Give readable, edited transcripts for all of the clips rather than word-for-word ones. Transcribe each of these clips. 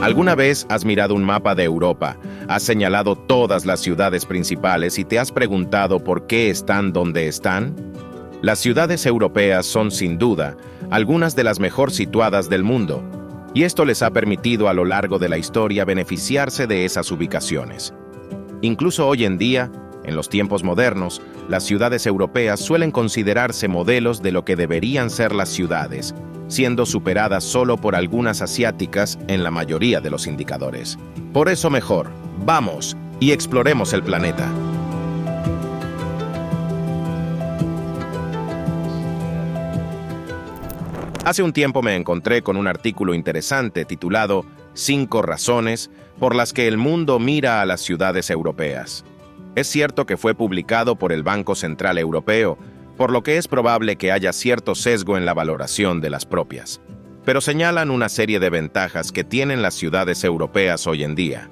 ¿Alguna vez has mirado un mapa de Europa, has señalado todas las ciudades principales y te has preguntado por qué están donde están? Las ciudades europeas son, sin duda, algunas de las mejor situadas del mundo, y esto les ha permitido a lo largo de la historia beneficiarse de esas ubicaciones. Incluso hoy en día, en los tiempos modernos, las ciudades europeas suelen considerarse modelos de lo que deberían ser las ciudades, siendo superadas solo por algunas asiáticas en la mayoría de los indicadores. Por eso mejor, vamos y exploremos el planeta. Hace un tiempo me encontré con un artículo interesante titulado 5 razones por las que el mundo mira a las ciudades europeas. Es cierto que fue publicado por el Banco Central Europeo, por lo que es probable que haya cierto sesgo en la valoración de las propias, pero señalan una serie de ventajas que tienen las ciudades europeas hoy en día.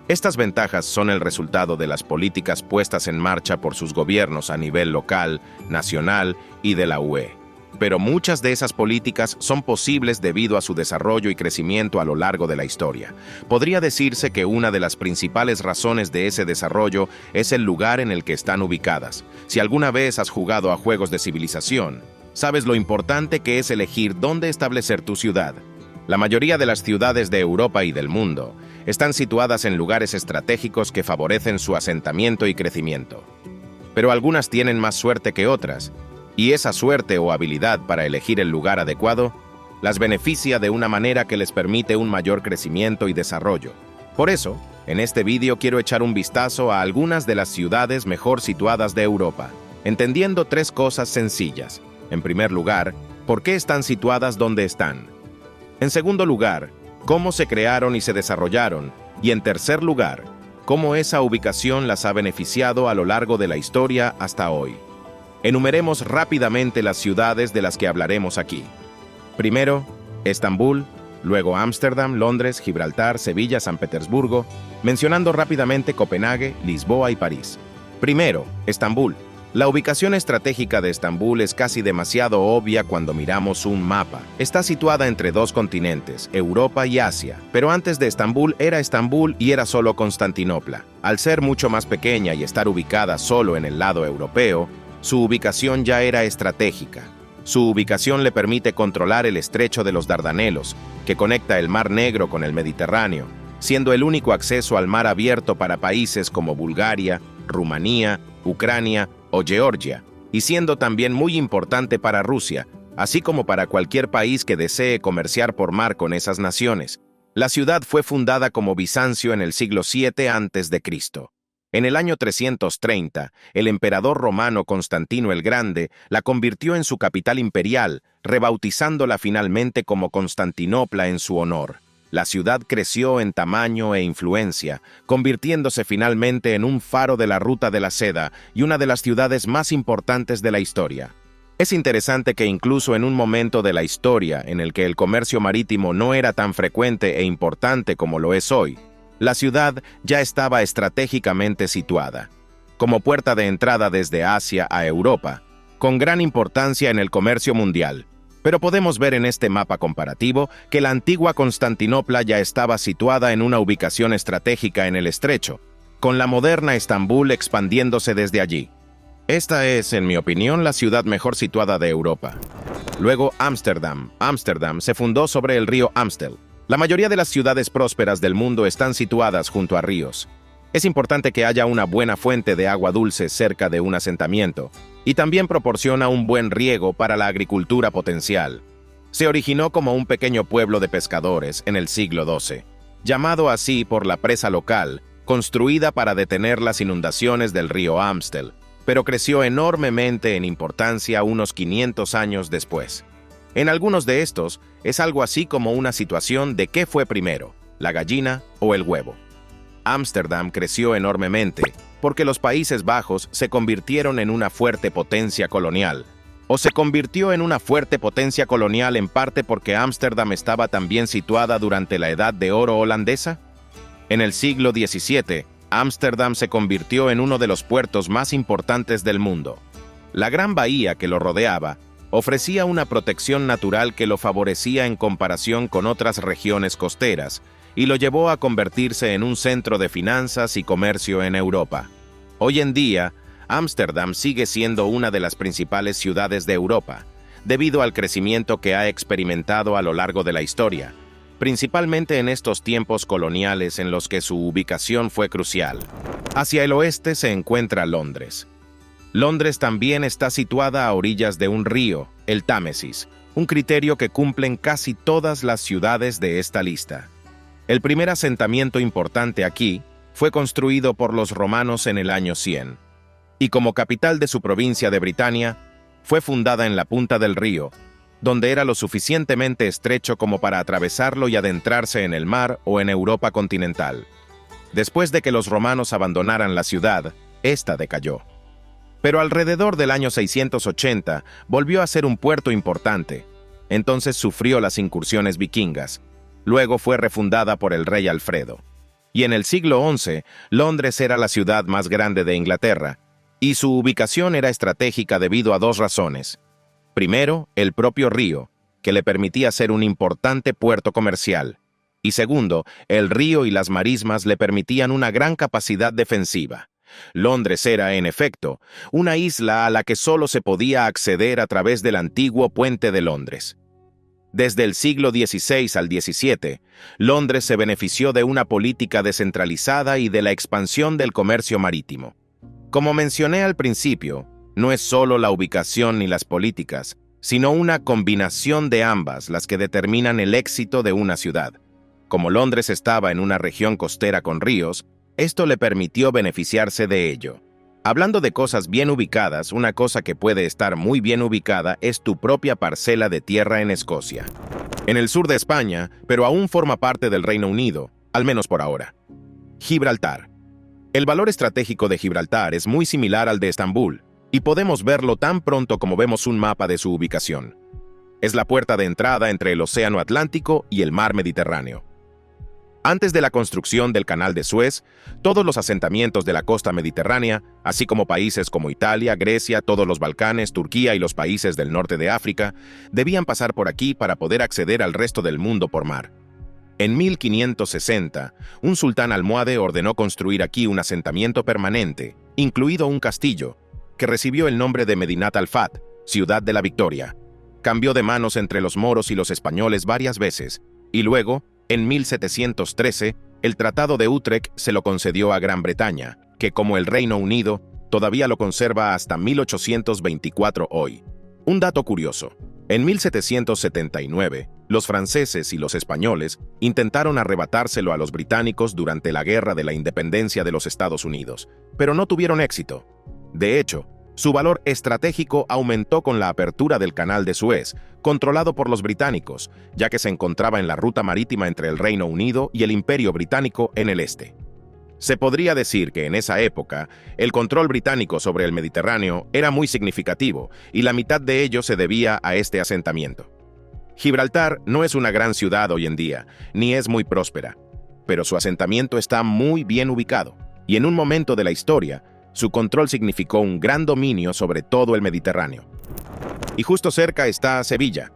Estas ventajas son el resultado de las políticas puestas en marcha por sus gobiernos a nivel local, nacional y de la UE. Pero muchas de esas políticas son posibles debido a su desarrollo y crecimiento a lo largo de la historia. Podría decirse que una de las principales razones de ese desarrollo es el lugar en el que están ubicadas. Si alguna vez has jugado a juegos de civilización, sabes lo importante que es elegir dónde establecer tu ciudad. La mayoría de las ciudades de Europa y del mundo están situadas en lugares estratégicos que favorecen su asentamiento y crecimiento. Pero algunas tienen más suerte que otras, y esa suerte o habilidad para elegir el lugar adecuado las beneficia de una manera que les permite un mayor crecimiento y desarrollo. Por eso, en este vídeo quiero echar un vistazo a algunas de las ciudades mejor situadas de Europa, entendiendo 3 cosas sencillas. En primer lugar, ¿por qué están situadas donde están? En segundo lugar, ¿cómo se crearon y se desarrollaron? Y en tercer lugar, ¿cómo esa ubicación las ha beneficiado a lo largo de la historia hasta hoy? Enumeremos rápidamente las ciudades de las que hablaremos aquí. Primero, Estambul, luego Ámsterdam, Londres, Gibraltar, Sevilla, San Petersburgo, mencionando rápidamente Copenhague, Lisboa y París. Primero, Estambul. La ubicación estratégica de Estambul es casi demasiado obvia cuando miramos un mapa. Está situada entre 2 continentes, Europa y Asia, pero antes de Estambul era Estambul y era solo Constantinopla. Al ser mucho más pequeña y estar ubicada solo en el lado europeo, su ubicación ya era estratégica. Su ubicación le permite controlar el estrecho de los Dardanelos, que conecta el Mar Negro con el Mediterráneo, siendo el único acceso al mar abierto para países como Bulgaria, Rumanía, Ucrania o Georgia, y siendo también muy importante para Rusia, así como para cualquier país que desee comerciar por mar con esas naciones. La ciudad fue fundada como Bizancio en el siglo VII a.C. En el año 330, el emperador romano Constantino el Grande la convirtió en su capital imperial, rebautizándola finalmente como Constantinopla en su honor. La ciudad creció en tamaño e influencia, convirtiéndose finalmente en un faro de la Ruta de la Seda y una de las ciudades más importantes de la historia. Es interesante que incluso en un momento de la historia en el que el comercio marítimo no era tan frecuente e importante como lo es hoy, la ciudad ya estaba estratégicamente situada, como puerta de entrada desde Asia a Europa, con gran importancia en el comercio mundial. Pero podemos ver en este mapa comparativo que la antigua Constantinopla ya estaba situada en una ubicación estratégica en el estrecho, con la moderna Estambul expandiéndose desde allí. Esta es, en mi opinión, la ciudad mejor situada de Europa. Luego, Ámsterdam. Ámsterdam se fundó sobre el río Amstel. La mayoría de las ciudades prósperas del mundo están situadas junto a ríos. Es importante que haya una buena fuente de agua dulce cerca de un asentamiento, y también proporciona un buen riego para la agricultura potencial. Se originó como un pequeño pueblo de pescadores en el siglo XII, llamado así por la presa local, construida para detener las inundaciones del río Amstel, pero creció enormemente en importancia unos 500 años después. En algunos de estos, es algo así como una situación de qué fue primero, la gallina o el huevo. Ámsterdam creció enormemente porque los Países Bajos se convirtieron en una fuerte potencia colonial, o se convirtió en una fuerte potencia colonial en parte porque Ámsterdam estaba también situada durante la Edad de Oro holandesa. En el siglo XVII, Ámsterdam se convirtió en uno de los puertos más importantes del mundo. La gran bahía que lo rodeaba ofrecía una protección natural que lo favorecía en comparación con otras regiones costeras, y lo llevó a convertirse en un centro de finanzas y comercio en Europa. Hoy en día, Ámsterdam sigue siendo una de las principales ciudades de Europa, debido al crecimiento que ha experimentado a lo largo de la historia, principalmente en estos tiempos coloniales en los que su ubicación fue crucial. Hacia el oeste se encuentra Londres. Londres también está situada a orillas de un río, el Támesis, un criterio que cumplen casi todas las ciudades de esta lista. El primer asentamiento importante aquí fue construido por los romanos en el año 100, y como capital de su provincia de Britania, fue fundada en la punta del río, donde era lo suficientemente estrecho como para atravesarlo y adentrarse en el mar o en Europa continental. Después de que los romanos abandonaran la ciudad, esta decayó. Pero alrededor del año 680 volvió a ser un puerto importante. Entonces sufrió las incursiones vikingas. Luego fue refundada por el rey Alfredo. Y en el siglo XI, Londres era la ciudad más grande de Inglaterra, y su ubicación era estratégica debido a dos razones. Primero, el propio río, que le permitía ser un importante puerto comercial. Y segundo, el río y las marismas le permitían una gran capacidad defensiva. Londres era, en efecto, una isla a la que solo se podía acceder a través del antiguo Puente de Londres. Desde el siglo XVI al XVII, Londres se benefició de una política descentralizada y de la expansión del comercio marítimo. Como mencioné al principio, no es solo la ubicación ni las políticas, sino una combinación de ambas las que determinan el éxito de una ciudad. Como Londres estaba en una región costera con ríos, esto le permitió beneficiarse de ello. Hablando de cosas bien ubicadas, una cosa que puede estar muy bien ubicada es tu propia parcela de tierra en Escocia. En el sur de España, pero aún forma parte del Reino Unido, al menos por ahora. Gibraltar. El valor estratégico de Gibraltar es muy similar al de Estambul, y podemos verlo tan pronto como vemos un mapa de su ubicación. Es la puerta de entrada entre el Océano Atlántico y el Mar Mediterráneo. Antes de la construcción del Canal de Suez, todos los asentamientos de la costa mediterránea, así como países como Italia, Grecia, todos los Balcanes, Turquía y los países del norte de África, debían pasar por aquí para poder acceder al resto del mundo por mar. En 1560, un sultán almohade ordenó construir aquí un asentamiento permanente, incluido un castillo, que recibió el nombre de Medinat al-Fat, Ciudad de la Victoria. Cambió de manos entre los moros y los españoles varias veces, y luego, en 1713, el Tratado de Utrecht se lo concedió a Gran Bretaña, que como el Reino Unido, todavía lo conserva hasta 1824 hoy. Un dato curioso, en 1779, los franceses y los españoles intentaron arrebatárselo a los británicos durante la Guerra de la Independencia de los Estados Unidos, pero no tuvieron éxito. De hecho, su valor estratégico aumentó con la apertura del Canal de Suez, controlado por los británicos, ya que se encontraba en la ruta marítima entre el Reino Unido y el Imperio Británico en el este. Se podría decir que en esa época, el control británico sobre el Mediterráneo era muy significativo, y la mitad de ello se debía a este asentamiento. Gibraltar no es una gran ciudad hoy en día, ni es muy próspera, pero su asentamiento está muy bien ubicado, y en un momento de la historia, su control significó un gran dominio sobre todo el Mediterráneo. Y justo cerca está Sevilla.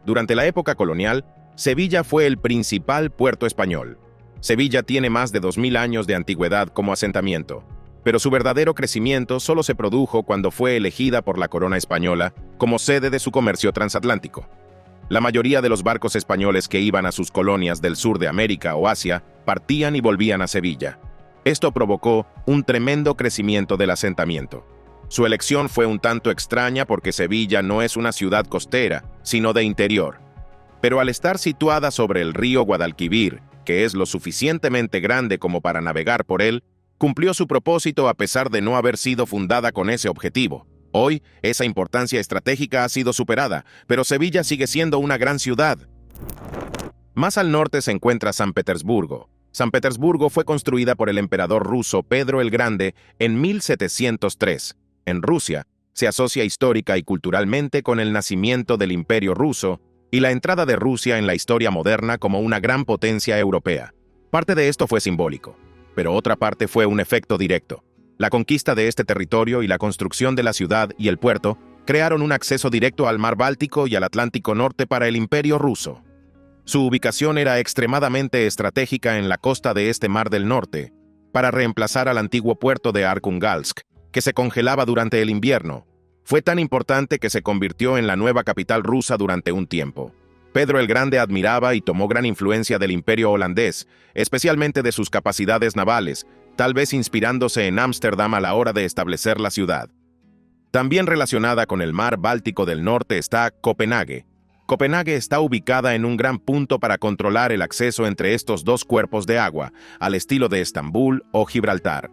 Durante la época colonial, Sevilla fue el principal puerto español. Sevilla tiene más de 2000 años de antigüedad como asentamiento, pero su verdadero crecimiento solo se produjo cuando fue elegida por la corona española como sede de su comercio transatlántico. La mayoría de los barcos españoles que iban a sus colonias del sur de América o Asia partían y volvían a Sevilla. Esto provocó un tremendo crecimiento del asentamiento. Su elección fue un tanto extraña porque Sevilla no es una ciudad costera, sino de interior. Pero al estar situada sobre el río Guadalquivir, que es lo suficientemente grande como para navegar por él, cumplió su propósito a pesar de no haber sido fundada con ese objetivo. Hoy, esa importancia estratégica ha sido superada, pero Sevilla sigue siendo una gran ciudad. Más al norte se encuentra San Petersburgo. San Petersburgo fue construida por el emperador ruso Pedro el Grande en 1703. En Rusia, se asocia histórica y culturalmente con el nacimiento del Imperio Ruso y la entrada de Rusia en la historia moderna como una gran potencia europea. Parte de esto fue simbólico, pero otra parte fue un efecto directo. La conquista de este territorio y la construcción de la ciudad y el puerto crearon un acceso directo al Mar Báltico y al Atlántico Norte para el Imperio Ruso. Su ubicación era extremadamente estratégica en la costa de este Mar del Norte, para reemplazar al antiguo puerto de Arkhangelsk, que se congelaba durante el invierno. Fue tan importante que se convirtió en la nueva capital rusa durante un tiempo. Pedro el Grande admiraba y tomó gran influencia del imperio holandés, especialmente de sus capacidades navales, tal vez inspirándose en Ámsterdam a la hora de establecer la ciudad. También relacionada con el mar Báltico del Norte está Copenhague. Copenhague está ubicada en un gran punto para controlar el acceso entre estos dos cuerpos de agua, al estilo de Estambul o Gibraltar.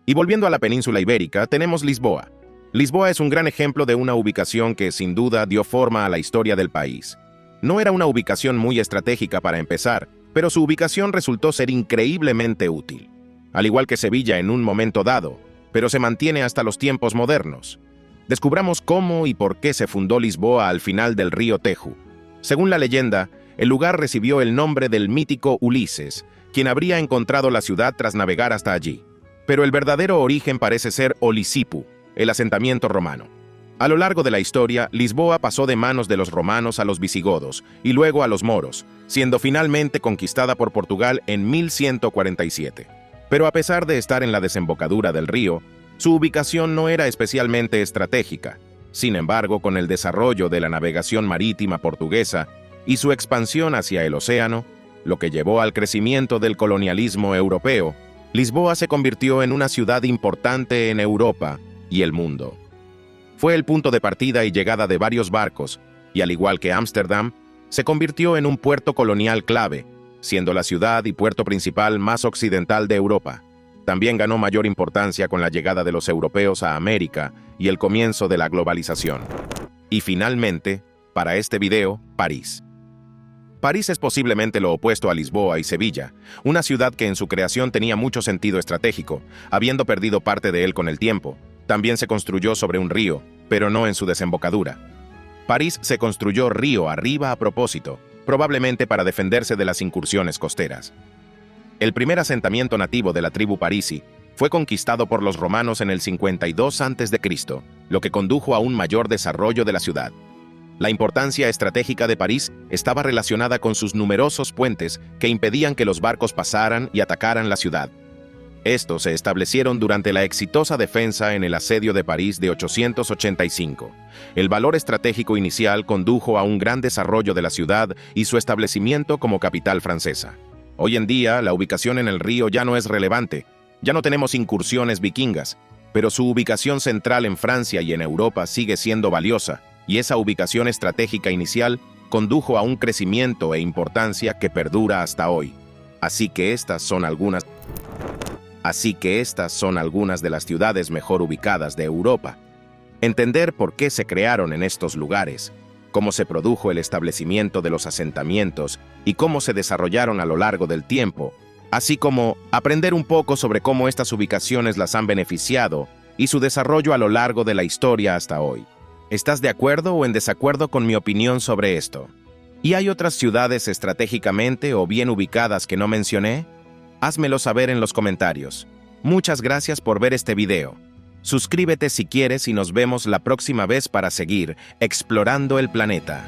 Y volviendo a la península ibérica, tenemos Lisboa. Lisboa es un gran ejemplo de una ubicación que sin duda dio forma a la historia del país. No era una ubicación muy estratégica para empezar, pero su ubicación resultó ser increíblemente útil. Al igual que Sevilla en un momento dado, pero se mantiene hasta los tiempos modernos. Descubramos cómo y por qué se fundó Lisboa al final del río Tejo. Según la leyenda, el lugar recibió el nombre del mítico Ulises, quien habría encontrado la ciudad tras navegar hasta allí. Pero el verdadero origen parece ser Olisipu, el asentamiento romano. A lo largo de la historia, Lisboa pasó de manos de los romanos a los visigodos y luego a los moros, siendo finalmente conquistada por Portugal en 1147. Pero a pesar de estar en la desembocadura del río, su ubicación no era especialmente estratégica. Sin embargo, con el desarrollo de la navegación marítima portuguesa y su expansión hacia el océano, lo que llevó al crecimiento del colonialismo europeo, Lisboa se convirtió en una ciudad importante en Europa y el mundo. Fue el punto de partida y llegada de varios barcos, y al igual que Ámsterdam, se convirtió en un puerto colonial clave, siendo la ciudad y puerto principal más occidental de Europa. También ganó mayor importancia con la llegada de los europeos a América y el comienzo de la globalización. Y finalmente, para este video, París. París es posiblemente lo opuesto a Lisboa y Sevilla, una ciudad que en su creación tenía mucho sentido estratégico, habiendo perdido parte de él con el tiempo. También se construyó sobre un río, pero no en su desembocadura. París se construyó río arriba a propósito, probablemente para defenderse de las incursiones costeras. El primer asentamiento nativo de la tribu Parisi fue conquistado por los romanos en el 52 a.C., lo que condujo a un mayor desarrollo de la ciudad. La importancia estratégica de París estaba relacionada con sus numerosos puentes que impedían que los barcos pasaran y atacaran la ciudad. Estos se establecieron durante la exitosa defensa en el asedio de París de 885. El valor estratégico inicial condujo a un gran desarrollo de la ciudad y su establecimiento como capital francesa. Hoy en día, la ubicación en el río ya no es relevante. Ya no tenemos incursiones vikingas, pero su ubicación central en Francia y en Europa sigue siendo valiosa, y esa ubicación estratégica inicial condujo a un crecimiento e importancia que perdura hasta hoy. Así que estas son algunas de las ciudades mejor ubicadas de Europa. Entender por qué se crearon en estos lugares, cómo se produjo el establecimiento de los asentamientos y cómo se desarrollaron a lo largo del tiempo, así como aprender un poco sobre cómo estas ubicaciones las han beneficiado y su desarrollo a lo largo de la historia hasta hoy. ¿Estás de acuerdo o en desacuerdo con mi opinión sobre esto? ¿Y hay otras ciudades estratégicamente o bien ubicadas que no mencioné? Házmelo saber en los comentarios. Muchas gracias por ver este video. Suscríbete si quieres y nos vemos la próxima vez para seguir explorando el planeta.